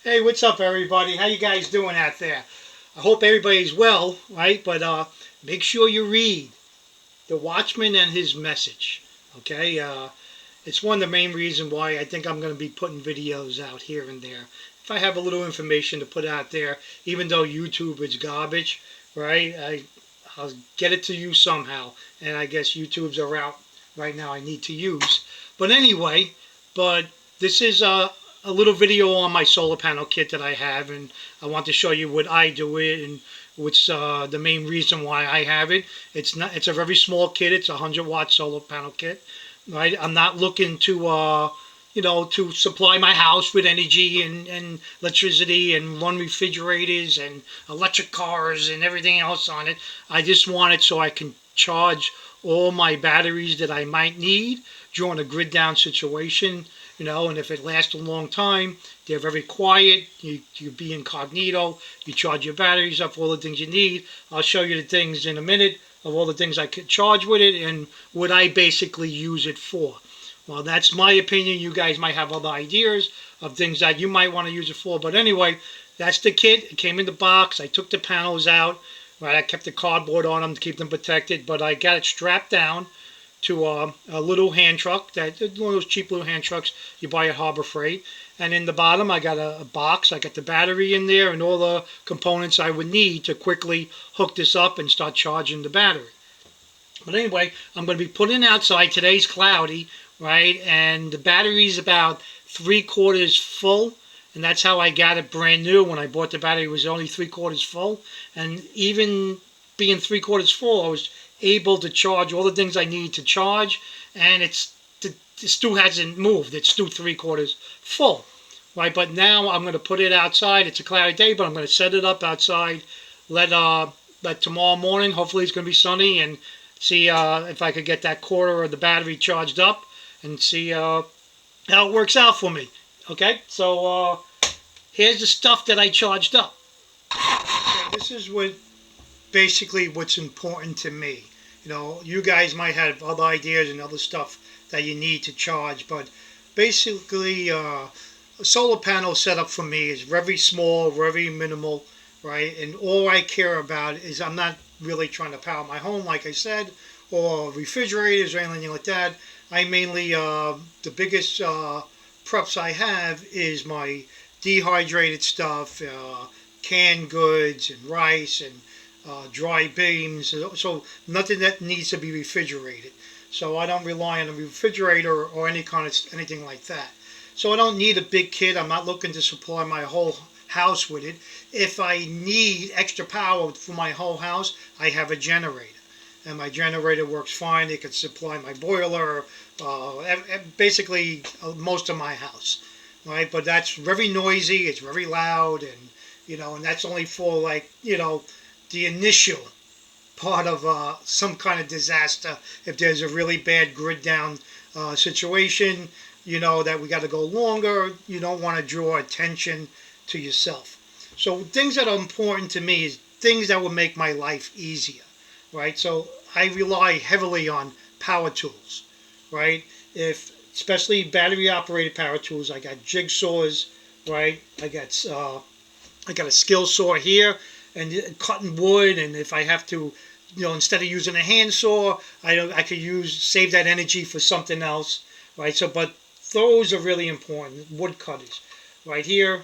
Hey, what's up, everybody? How you guys doing out there? I hope everybody's well, right? But make sure you read The Watchman and His Message. Okay, it's one of the main reasons why I think I'm going to be putting videos out here and there. If I have a little information to put out there, even though YouTube is garbage, right? I'll get it to you somehow, and I guess YouTube's a route right now I need to use. But anyway, but this is a little video on my solar panel kit that I have, and I want to show you what I do it and what's the main reason why I have it. It's a very small kit. It's a 100-watt solar panel kit. Right? I'm not looking to to supply my house with energy and electricity and run refrigerators and electric cars and everything else on it. I just want it so I can charge all my batteries that I might need during a grid down situation. And if it lasts a long time, they're very quiet. You be incognito. You charge your batteries up for all the things you need. I'll show you the things in a minute of all the things I could charge with it and what I basically use it for. Well, that's my opinion. You guys might have other ideas of things that you might want to use it for. But anyway, that's the kit. It came in the box. I took the panels out. Right, I kept the cardboard on them to keep them protected. But I got it strapped down to a little hand truck, one of those cheap little hand trucks you buy at Harbor Freight. And in the bottom, I got a box. I got the battery in there and all the components I would need to quickly hook this up and start charging the battery. But anyway, I'm going to be putting it outside. Today's cloudy, right? And the battery's about 3/4 full. And that's how I got it brand new. When I bought the battery, it was only 3/4 full. And even being 3/4 full, I was able to charge all the things I need to charge. And it still hasn't moved. It's still 3/4 full. Right? But now I'm going to put it outside. It's a cloudy day, but I'm going to set it up outside. Let tomorrow morning, hopefully it's going to be sunny, and see if I could get that quarter of the battery charged up and see how it works out for me. Okay, so here's the stuff that I charged up. Okay, this is basically what's important to me. You guys might have other ideas and other stuff that you need to charge, but basically a solar panel setup for me is very small, very minimal, right? And all I care about is I'm not really trying to power my home, like I said, or refrigerators or anything like that. I mainly, the biggest preps I have is my dehydrated stuff, canned goods and rice and dry beans. So nothing that needs to be refrigerated. So I don't rely on a refrigerator or anything like that. So I don't need a big kit. I'm not looking to supply my whole house with it. If I need extra power for my whole house, I have a generator. And my generator works fine. It can supply my boiler, basically most of my house, right? But that's very noisy. It's very loud, and that's only for the initial part of some kind of disaster. If there's a really bad grid down situation, that we got to go longer. You don't want to draw attention to yourself. So things that are important to me is things that will make my life easier, right? So I rely heavily on power tools, right? Especially battery operated power tools. I got jigsaws, right? I got a skill saw here and cutting wood, and if I have to, instead of using a hand saw, I could save that energy for something else, right? So, but those are really important. Wood cutters, right here.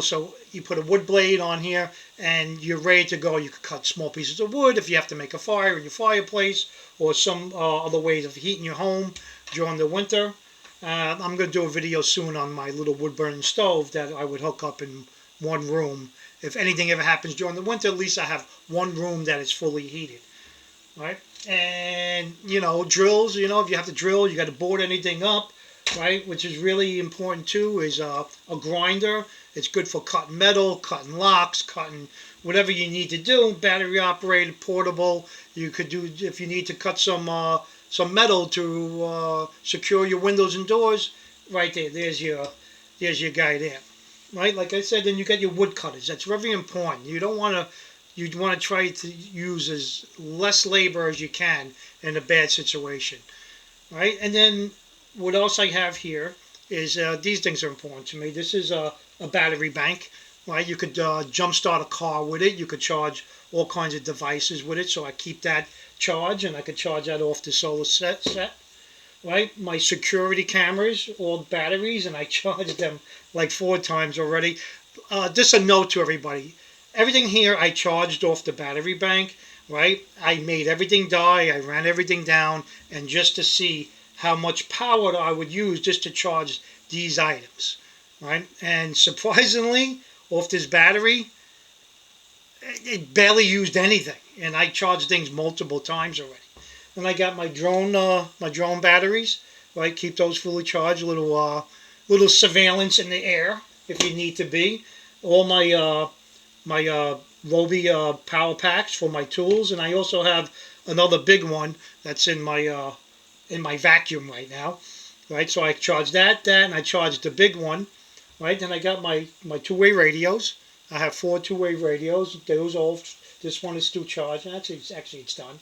So you put a wood blade on here and you're ready to go. You could cut small pieces of wood if you have to make a fire in your fireplace or some other ways of heating your home during the winter. I'm going to do a video soon on my little wood burning stove that I would hook up in one room. If anything ever happens during the winter, at least I have one room that is fully heated. Right? And, drills, if you have to drill, you got to board anything up. Right, which is really important too, is a grinder. It's good for cutting metal, cutting locks, cutting whatever you need to do. Battery operated, portable. You could do, if you need to cut some metal to secure your windows and doors. Right there, there's your guy there. Right, like I said, then you got your wood cutters. That's very important. You want to try to use as less labor as you can in a bad situation. Right, and then what else I have here is these things are important to me. This is a a battery bank, right? You could jump start a car with it. You could charge all kinds of devices with it. So I keep that charged, and I could charge that off the solar set, right? My security cameras, all batteries, and I charged them like 4 times already. Just a note to everybody. Everything here I charged off the battery bank, right? I made everything die. I ran everything down, and just to see how much power I would use just to charge these items, right? And surprisingly, off this battery, it barely used anything, and I charged things multiple times already. And I got my drone batteries, right? Keep those fully charged. Little surveillance in the air if you need to be. All my Roby power packs for my tools, and I also have another big one that's in my vacuum right now, right? So I charge that, and I charge the big one, right? Then I got my two-way radios. I have 4 two-way radios. Those all, this one is still charged. Actually it's done.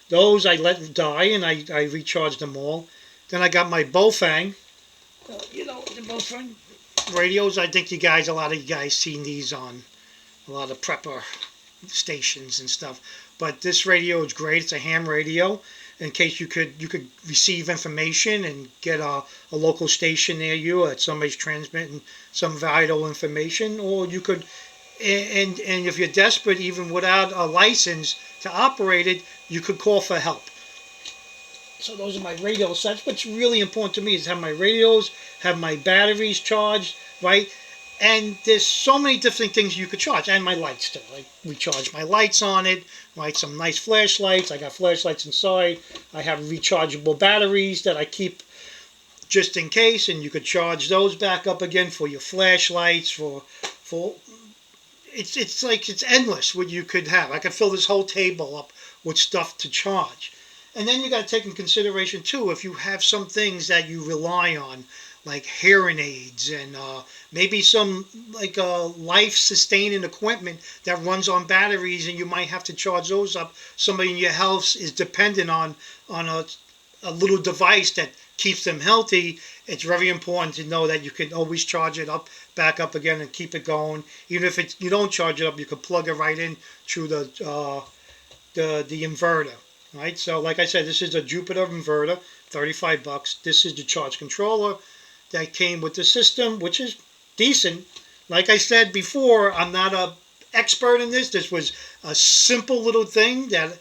Those I let die, and I recharge them all. Then I got my Bofang, the Bofang radios. I think a lot of you guys seen these on a lot of prepper stations and stuff. But this radio is great. It's a ham radio. In case you could receive information and get a local station near you that somebody's transmitting some vital information, or you could, and if you're desperate, even without a license to operate it, you could call for help. So those are my radio sets. What's really important to me is have my radios, have my batteries charged, right? And there's so many different things you could charge, and my lights too. I recharge my lights on it, right? Some nice flashlights. I got flashlights inside. I have rechargeable batteries that I keep just in case, and you could charge those back up again for your flashlights. For it's like it's endless what you could have. I could fill this whole table up with stuff to charge. And then you got to take in consideration too, if you have some things that you rely on, like hearing aids and maybe some like life-sustaining equipment that runs on batteries, and you might have to charge those up. Somebody in your house is dependent on a little device that keeps them healthy. It's very important to know that you can always charge it up, back up again, and keep it going. Even if you don't charge it up, you can plug it right in through the inverter. Right, so like I said, this is a Jupiter inverter, $35. This is the charge controller that came with the system, which is decent. Like I said before, I'm not an expert in this. This was a simple little thing that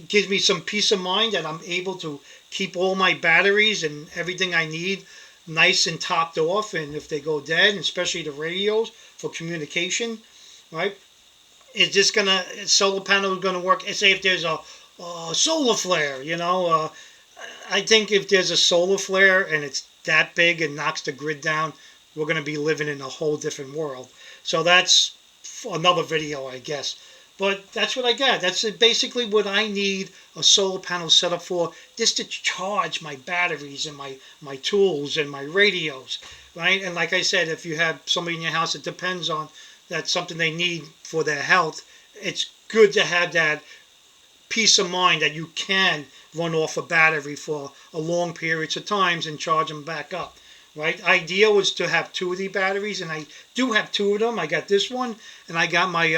gives me some peace of mind that I'm able to keep all my batteries and everything I need nice and topped off. And if they go dead, and especially the radios for communication, right? Is this solar panel is gonna work? Say if there's a solar flare, I think if there's a solar flare and it's that big and knocks the grid down, we're going to be living in a whole different world. So that's another video, I guess. But that's what I got. That's basically what I need a solar panel set up for, just to charge my batteries and my tools and my radios, right? And like I said, if you have somebody in your house that depends on, that's something they need for their health, it's good to have that peace of mind that you can run off a battery for a long periods of times and charge them back up, right? Ideal was to have 2 of the batteries, and I do have 2 of them. I got this one, and I got my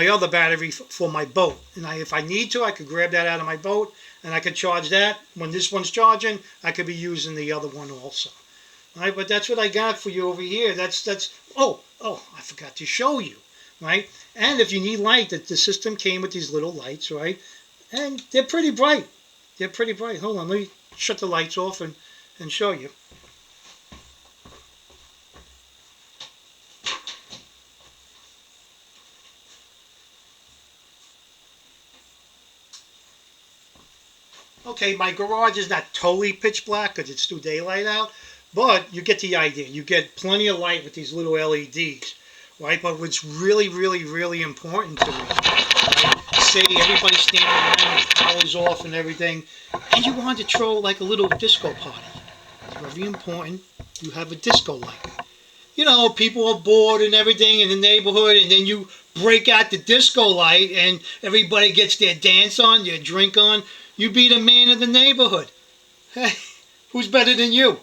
other battery for my boat. And if I need to, I could grab that out of my boat, and I could charge that. When this one's charging, I could be using the other one also. All right, but that's what I got for you over here. Oh, I forgot to show you. Right? And if you need light, the system came with these little lights, right? And they're pretty bright. They're pretty bright. Hold on, let me shut the lights off and show you. Okay, my garage is not totally pitch black because it's still daylight out, but you get the idea. You get plenty of light with these little LEDs. Right, but what's really, really, really important to me, right? Say everybody's standing around, power's off and everything, and you want to throw like a little disco party. It's very important you have a disco light. People are bored and everything in the neighborhood, and then you break out the disco light, and everybody gets their dance on, their drink on. You be the man of the neighborhood. Hey, who's better than you?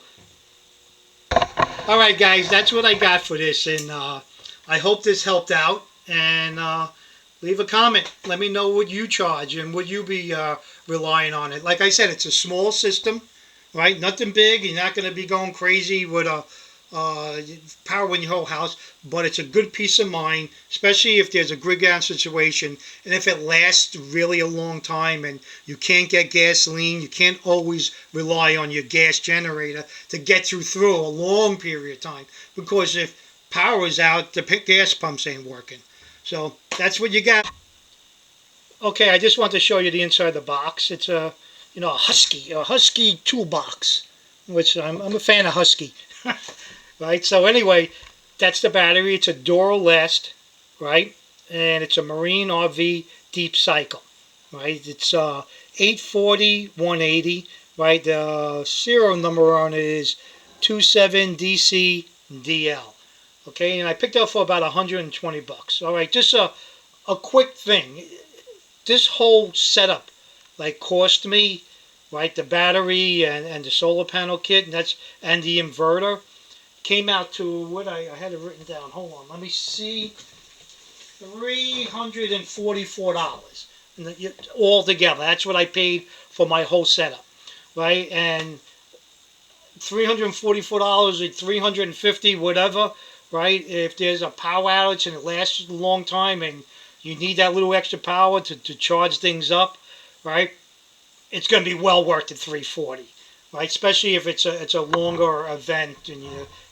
All right, guys, that's what I got for this, and I hope this helped out. And leave a comment. Let me know what you charge and would you be relying on it. Like I said, it's a small system, right? Nothing big. You're not going to be going crazy with a power in your whole house, but it's a good peace of mind, especially if there's a grid down situation and if it lasts really a long time and you can't get gasoline. You can't always rely on your gas generator to get through a long period of time, because if power is out, the gas pumps ain't working. So that's what you got. Okay, I just want to show you the inside of the box. It's a a Husky Toolbox, which I'm a fan of Husky. Right, so anyway, that's the battery. It's a Duralast, right, and it's a Marine RV deep cycle, right. It's 840 180, right. The serial number on it is 27DC-DL. Okay, and I picked it up for about 120 bucks. All right, just a quick thing. This whole setup like cost me, right, the battery and the solar panel kit, and the inverter came out to what I had it written down. Hold on, let me see. $344 all together. That's what I paid for my whole setup, right? And $344 or $350, whatever, right? If there's a power outage and it lasts a long time and you need that little extra power to charge things up, right? It's going to be well worth the $340. Right, especially if it's a longer event and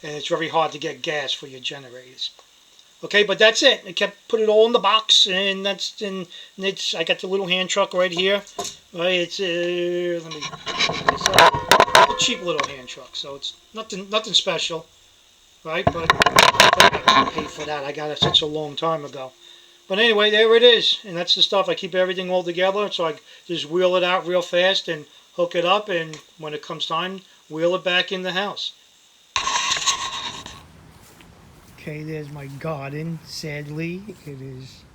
it's very hard to get gas for your generators. Okay, but that's it. I put it all in the box, and I got the little hand truck right here. Right, it's let me a cheap little hand truck, so it's nothing special, right? But I paid for that. I got it such a long time ago. But anyway, there it is, and that's the stuff. I keep everything all together, so I just wheel it out real fast and hook it up, and when it comes time, wheel it back in the house. Okay, there's my garden. Sadly, it is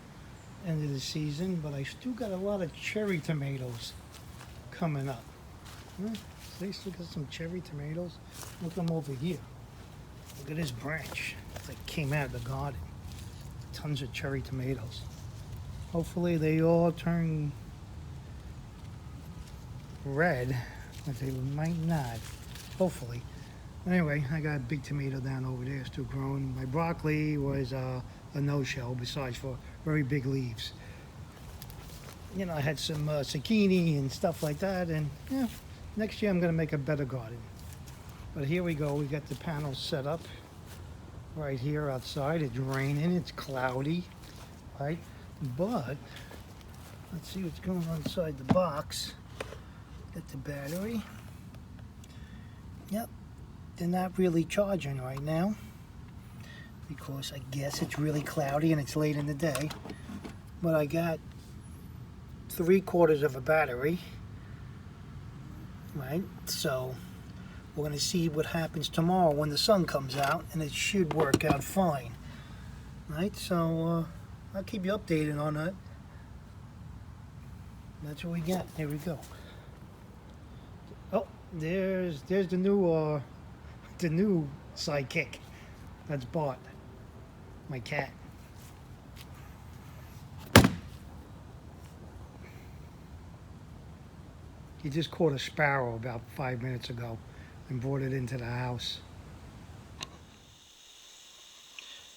end of the season, but I still got a lot of cherry tomatoes coming up. They still got some cherry tomatoes. Look them over here. Look at this branch that came out of the garden. Tons of cherry tomatoes. Hopefully they all turn red, but they might not, hopefully. Anyway, I got a big tomato down over there still growing. My broccoli was a no-show, besides for very big leaves. I had some zucchini and stuff like that, and next year I'm going to make a better garden. But here we go. We got the panels set up right here outside. It's raining, it's cloudy, right? But let's see what's going on inside the box. Got the battery. Yep, they're not really charging right now because I guess it's really cloudy and it's late in the day. But I got 3/4 of a battery, right? So we're going to see what happens tomorrow when the sun comes out, and it should work out fine, right? So I'll keep you updated on that. That's what we got. Here we go. Oh, there's the new sidekick. That's Bart, my cat. He just caught a sparrow about 5 minutes ago and brought it into the house.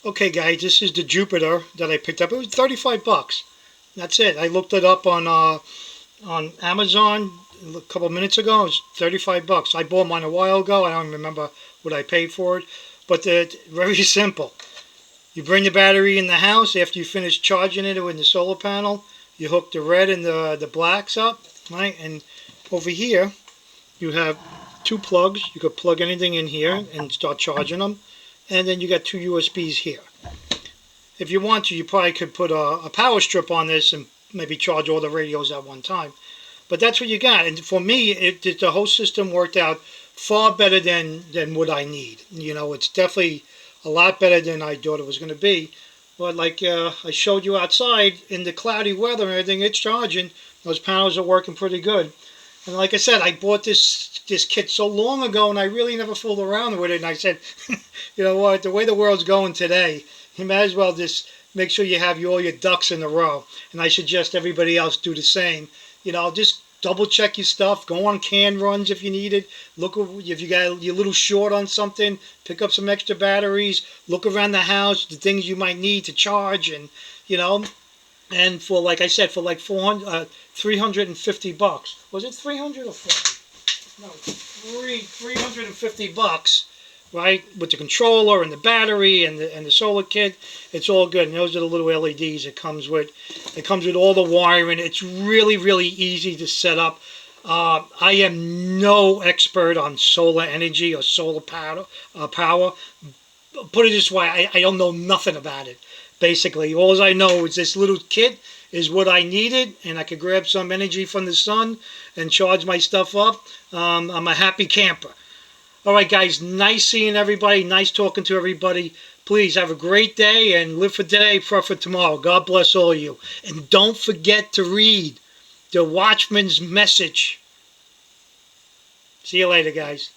Okay, guys, this is the Jupiter that I picked up. It was 35 bucks. That's it. I looked it up on Amazon a couple of minutes ago. It was 35 bucks. I bought mine a while ago. I don't remember what I paid for it. But it's very simple. You bring the battery in the house. After you finish charging it with the solar panel, you hook the red and the blacks up, right? And over here, you have 2 plugs. You could plug anything in here and start charging them. And then you got 2 USBs here. If you want to, you probably could put a power strip on this and maybe charge all the radios at one time. But that's what you got. And for me, the whole system worked out far better than what I need. It's definitely a lot better than I thought it was going to be. But like I showed you outside, in the cloudy weather and everything, it's charging. Those panels are working pretty good. And like I said, I bought this kit so long ago, and I really never fooled around with it. And I said, you know what? The way the world's going today, you might as well just make sure you have all your ducks in a row. And I suggest everybody else do the same. You know, just double check your stuff. Go on can runs if you need it. Look if you got you're a little short on something. Pick up some extra batteries. Look around the house, the things you might need to charge, and you know. And for like I said, for like 350 bucks. Was it 300 or 40? No, 350 bucks, right? With the controller and the battery and the solar kit, it's all good. And those are the little LEDs it comes with. It comes with all the wiring. It's really, really easy to set up. I am no expert on solar energy or solar power. Put it this way, I don't know nothing about it. Basically, all I know is this little kit is what I needed, and I could grab some energy from the sun and charge my stuff up. I'm a happy camper. All right, guys, nice seeing everybody. Nice talking to everybody. Please have a great day and live for today, pray for tomorrow. God bless all of you. And don't forget to read the Watchman's message. See you later, guys.